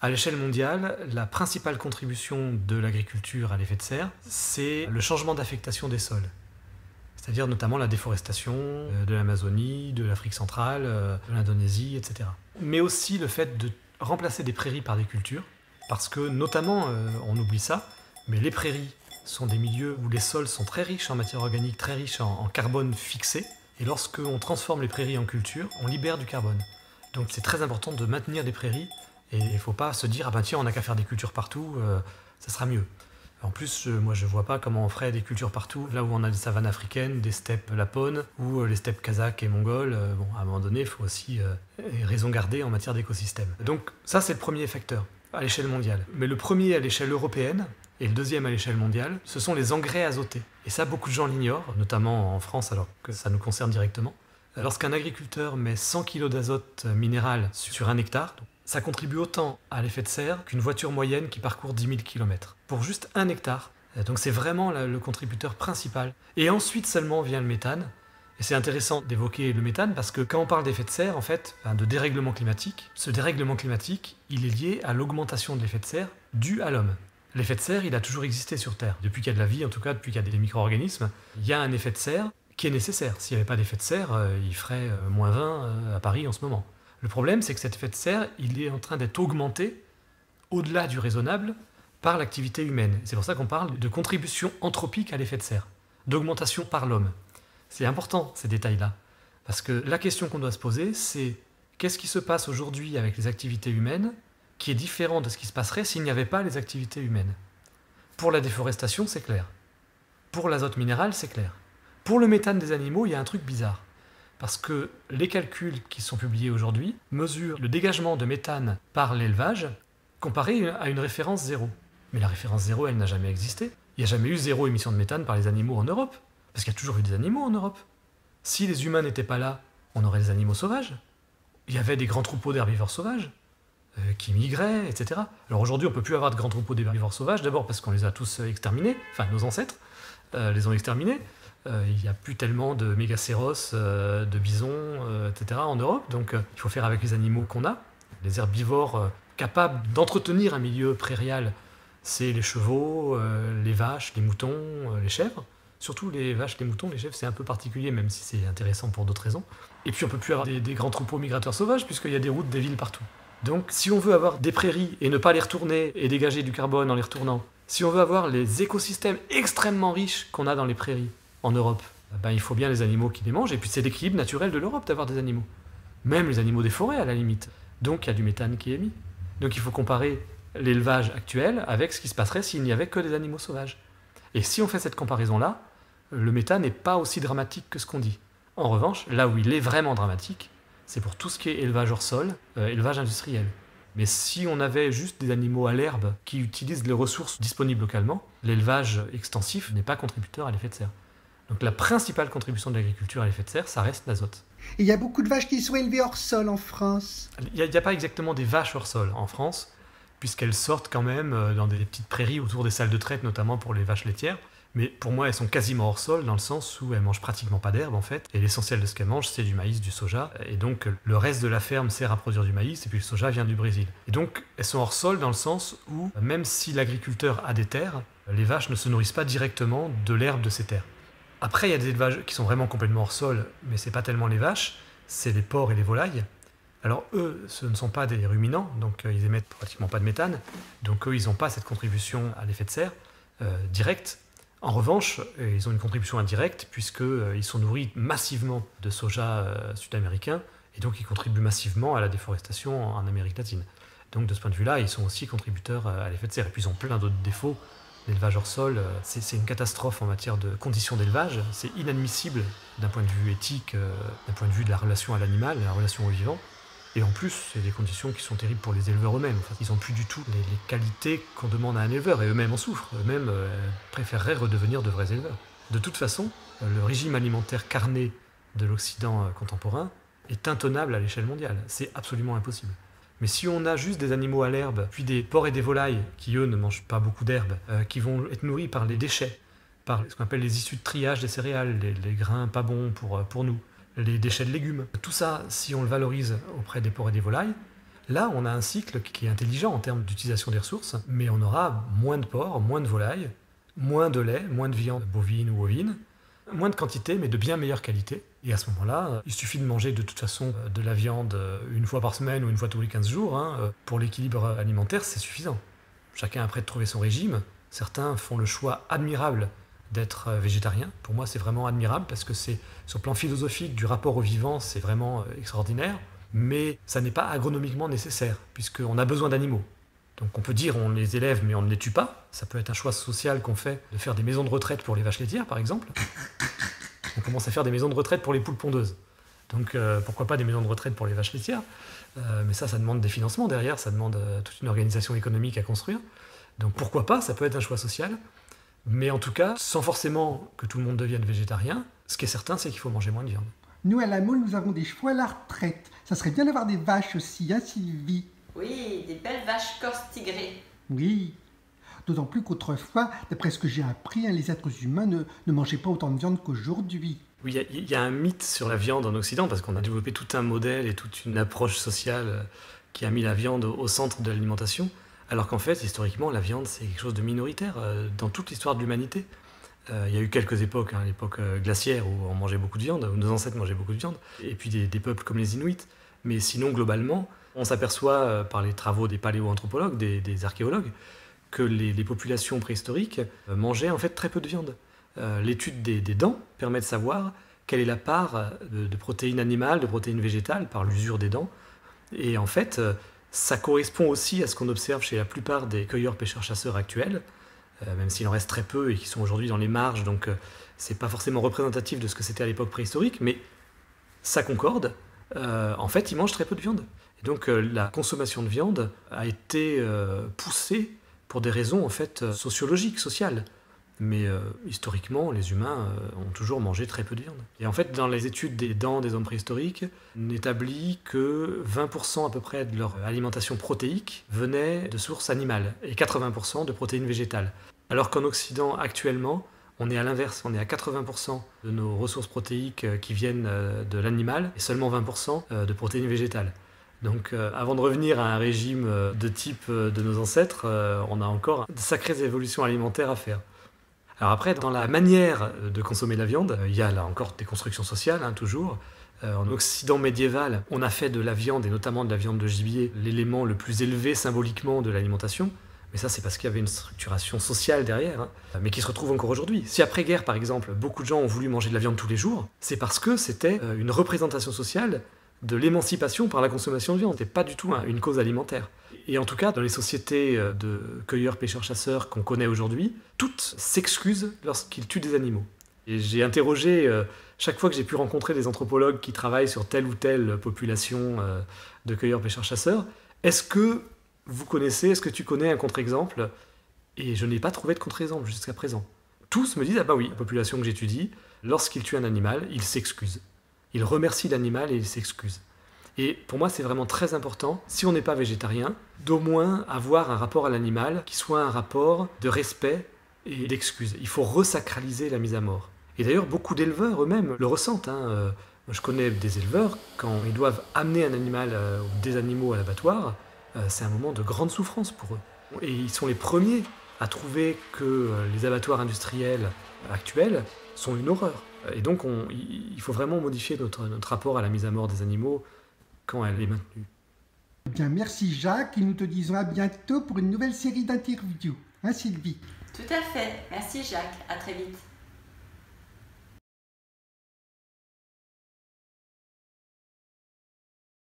À l'échelle mondiale, la principale contribution de l'agriculture à l'effet de serre, c'est le changement d'affectation des sols. C'est-à-dire notamment la déforestation de l'Amazonie, de l'Afrique centrale, de l'Indonésie, etc. Mais aussi le fait de remplacer des prairies par des cultures, parce que notamment, on oublie ça, mais les prairies sont des milieux où les sols sont très riches en matière organique, très riches en carbone fixé, et lorsque on transforme les prairies en culture, on libère du carbone. Donc c'est très important de maintenir des prairies, et il ne faut pas se dire « ah ben tiens, on n'a qu'à faire des cultures partout, ça sera mieux ». En plus, moi je vois pas comment on ferait des cultures partout, là où on a des savanes africaines, des steppes lapones, ou les steppes kazakhs et mongoles. Bon, à un moment donné, il faut aussi raison garder en matière d'écosystème. Donc ça, c'est le premier facteur à l'échelle mondiale. Mais le premier à l'échelle européenne, et le deuxième à l'échelle mondiale, ce sont les engrais azotés. Et ça, beaucoup de gens l'ignorent, notamment en France, alors que ça nous concerne directement. Lorsqu'un agriculteur met 100 kg d'azote minéral sur 1 hectare, ça contribue autant à l'effet de serre qu'une voiture moyenne qui parcourt 10 000 km. Pour juste 1 hectare. Donc c'est vraiment le contributeur principal. Et ensuite seulement vient le méthane. Et c'est intéressant d'évoquer le méthane parce que quand on parle d'effet de serre, en fait, de dérèglement climatique, ce dérèglement climatique, il est lié à l'augmentation de l'effet de serre dû à l'homme. L'effet de serre, il a toujours existé sur Terre. Depuis qu'il y a de la vie, en tout cas, depuis qu'il y a des micro-organismes, il y a un effet de serre qui est nécessaire. S'il n'y avait pas d'effet de serre, il ferait moins 20 à Paris en ce moment. Le problème, c'est que cet effet de serre, il est en train d'être augmenté au-delà du raisonnable par l'activité humaine. C'est pour ça qu'on parle de contribution anthropique à l'effet de serre, d'augmentation par l'homme. C'est important, ces détails-là. Parce que la question qu'on doit se poser, c'est qu'est-ce qui se passe aujourd'hui avec les activités humaines qui est différent de ce qui se passerait s'il n'y avait pas les activités humaines. Pour la déforestation, c'est clair. Pour l'azote minéral, c'est clair. Pour le méthane des animaux, il y a un truc bizarre. Parce que les calculs qui sont publiés aujourd'hui mesurent le dégagement de méthane par l'élevage comparé à une référence zéro. Mais la référence zéro, elle n'a jamais existé. Il n'y a jamais eu zéro émission de méthane par les animaux en Europe. Parce qu'il y a toujours eu des animaux en Europe. Si les humains n'étaient pas là, on aurait des animaux sauvages. Il y avait des grands troupeaux d'herbivores sauvages qui migraient, etc. Alors aujourd'hui, on ne peut plus avoir de grands troupeaux d'herbivores sauvages, d'abord parce qu'on les a tous exterminés, enfin nos ancêtres les ont exterminés. Il n'y a plus tellement de mégacéros, de bisons, etc. en Europe, donc il faut faire avec les animaux qu'on a. Les herbivores capables d'entretenir un milieu prairial, c'est les chevaux, les vaches, les moutons, les chèvres. Surtout les vaches, les moutons, les chèvres, c'est un peu particulier, même si c'est intéressant pour d'autres raisons. Et puis on ne peut plus avoir des grands troupeaux migrateurs sauvages, puisqu'il y a des routes, des villes partout. Donc si on veut avoir des prairies et ne pas les retourner et dégager du carbone en les retournant, si on veut avoir les écosystèmes extrêmement riches qu'on a dans les prairies, en Europe, il faut bien les animaux qui les mangent, et puis c'est l'équilibre naturel de l'Europe d'avoir des animaux. Même les animaux des forêts, à la limite. Donc il y a du méthane qui est émis. Donc il faut comparer l'élevage actuel avec ce qui se passerait s'il n'y avait que des animaux sauvages. Et si on fait cette comparaison-là, le méthane n'est pas aussi dramatique que ce qu'on dit. En revanche, là où il est vraiment dramatique, c'est pour tout ce qui est élevage hors sol, élevage industriel. Mais si on avait juste des animaux à l'herbe qui utilisent les ressources disponibles localement, l'élevage extensif n'est pas contributeur à l'effet de serre. Donc la principale contribution de l'agriculture à l'effet de serre, ça reste l'azote. Et il y a beaucoup de vaches qui sont élevées hors sol en France. Il n'y a pas exactement des vaches hors sol en France, puisqu'elles sortent quand même dans des petites prairies autour des salles de traite, notamment pour les vaches laitières. Mais pour moi, elles sont quasiment hors sol, dans le sens où elles mangent pratiquement pas d'herbe, en fait. Et l'essentiel de ce qu'elles mangent, c'est du maïs, du soja. Et donc, le reste de la ferme sert à produire du maïs, et puis le soja vient du Brésil. Et donc, elles sont hors sol dans le sens où, même si l'agriculteur a des terres, les vaches ne se nourrissent pas directement de l'herbe de ces terres. Après, il y a des élevages qui sont vraiment complètement hors sol, mais c'est pas tellement les vaches, c'est les porcs et les volailles. Alors eux, ce ne sont pas des ruminants, donc ils émettent pratiquement pas de méthane, donc eux, ils n'ont pas cette contribution à l'effet de serre directe. En revanche, ils ont une contribution indirecte, puisqu'ils sont nourris massivement de soja sud-américain, et donc ils contribuent massivement à la déforestation en Amérique latine. Donc de ce point de vue-là, ils sont aussi contributeurs à l'effet de serre, et puis ils ont plein d'autres défauts. L'élevage hors sol, c'est une catastrophe en matière de conditions d'élevage. C'est inadmissible d'un point de vue éthique, d'un point de vue de la relation à l'animal, de la relation au vivant. Et en plus, c'est des conditions qui sont terribles pour les éleveurs eux-mêmes. Enfin, ils n'ont plus du tout les qualités qu'on demande à un éleveur, et eux-mêmes en souffrent. Eux-mêmes préféreraient redevenir de vrais éleveurs. De toute façon, le régime alimentaire carné de l'Occident contemporain est intenable à l'échelle mondiale. C'est absolument impossible. Mais si on a juste des animaux à l'herbe, puis des porcs et des volailles, qui eux ne mangent pas beaucoup d'herbe, qui vont être nourris par les déchets, par ce qu'on appelle les issues de triage des céréales, les grains pas bons pour nous, les déchets de légumes, tout ça, si on le valorise auprès des porcs et des volailles, Là, on a un cycle qui est intelligent en termes d'utilisation des ressources, mais on aura moins de porc, moins de volailles, moins de lait, moins de viande bovine ou ovine, moins de quantité, mais de bien meilleure qualité. Et à ce moment-là, il suffit de manger de toute façon de la viande une fois par semaine ou une fois tous les 15 jours. Pour l'équilibre alimentaire, c'est suffisant. Chacun est prêt de trouver son régime. Certains font le choix admirable d'être végétarien. Pour moi, c'est vraiment admirable parce que c'est, sur le plan philosophique du rapport au vivant, c'est vraiment extraordinaire. Mais ça n'est pas agronomiquement nécessaire, puisqu'on a besoin d'animaux. Donc on peut dire on les élève, mais on ne les tue pas. Ça peut être un choix social qu'on fait de faire des maisons de retraite pour les vaches laitières, par exemple. On commence à faire des maisons de retraite pour les poules pondeuses. Donc pourquoi pas des maisons de retraite pour les vaches laitières, mais ça demande des financements derrière, ça demande toute une organisation économique à construire. Donc pourquoi pas, ça peut être un choix social. Mais en tout cas, sans forcément que tout le monde devienne végétarien, ce qui est certain, c'est qu'il faut manger moins de viande. Nous, à la Mole, nous avons des chevaux à la retraite. Ça serait bien d'avoir des vaches aussi, hein, Sylvie? Oui, des belles vaches corses tigrées. Oui. D'autant plus qu'autrefois, d'après ce que j'ai appris, hein, les êtres humains ne mangeaient pas autant de viande qu'aujourd'hui. Oui, il y a un mythe sur la viande en Occident, parce qu'on a développé tout un modèle et toute une approche sociale qui a mis la viande au centre de l'alimentation, alors qu'en fait, historiquement, la viande, c'est quelque chose de minoritaire dans toute l'histoire de l'humanité. Il y a eu quelques époques, l'époque glaciaire où on mangeait beaucoup de viande, où nos ancêtres mangeaient beaucoup de viande, et puis des peuples comme les Inuits. Mais sinon, globalement, on s'aperçoit par les travaux des paléoanthropologues, des archéologues, que les populations préhistoriques mangeaient en fait très peu de viande. L'étude des dents permet de savoir quelle est la part de protéines animales, de protéines végétales par l'usure des dents. Et en fait, ça correspond aussi à ce qu'on observe chez la plupart des cueilleurs-pêcheurs-chasseurs actuels, même s'il en reste très peu et qui sont aujourd'hui dans les marges, donc c'est pas forcément représentatif de ce que c'était à l'époque préhistorique, mais ça concorde. En fait, ils mangent très peu de viande. Et donc la consommation de viande a été poussée pour des raisons en fait sociologiques, sociales. Mais historiquement, les humains ont toujours mangé très peu de viande. Et en fait, dans les études des dents des hommes préhistoriques, on établit que 20% à peu près de leur alimentation protéique venait de sources animales et 80% de protéines végétales. Alors qu'en Occident, actuellement, on est à l'inverse, on est à 80% de nos ressources protéiques qui viennent de l'animal et seulement 20% de protéines végétales. Donc avant de revenir à un régime de type de nos ancêtres, on a encore de sacrées évolutions alimentaires à faire. Alors après, dans la manière de consommer la viande, il y a là encore des constructions sociales, toujours. En Occident médiéval, on a fait de la viande, et notamment de la viande de gibier, l'élément le plus élevé symboliquement de l'alimentation. Mais ça, c'est parce qu'il y avait une structuration sociale derrière, mais qui se retrouve encore aujourd'hui. Si après-guerre, par exemple, beaucoup de gens ont voulu manger de la viande tous les jours, c'est parce que c'était une représentation sociale de l'émancipation par la consommation de viande. C'était pas du tout une cause alimentaire. Et en tout cas, dans les sociétés de cueilleurs, pêcheurs, chasseurs qu'on connaît aujourd'hui, toutes s'excusent lorsqu'ils tuent des animaux. Et j'ai interrogé, chaque fois que j'ai pu rencontrer des anthropologues qui travaillent sur telle ou telle population de cueilleurs, pêcheurs, chasseurs, est-ce que tu connais un contre-exemple? Et je n'ai pas trouvé de contre-exemple jusqu'à présent. Tous me disent, ah bah oui, la population que j'étudie, lorsqu'ils tuent un animal, ils s'excusent. Ils remercient l'animal et ils s'excusent. Et pour moi, c'est vraiment très important, si on n'est pas végétarien, d'au moins avoir un rapport à l'animal qui soit un rapport de respect et d'excuse. Il faut resacraliser la mise à mort. Et d'ailleurs, beaucoup d'éleveurs eux-mêmes le ressentent. Je connais des éleveurs, quand ils doivent amener un animal ou des animaux à l'abattoir, c'est un moment de grande souffrance pour eux. Et ils sont les premiers à trouver que les abattoirs industriels actuels sont une horreur. Et donc, il faut vraiment modifier notre rapport à la mise à mort des animaux quand elle est maintenue. Eh bien, merci Jacques, et nous te disons à bientôt pour une nouvelle série d'interviews. Hein, Sylvie? Tout à fait. Merci Jacques. À très vite.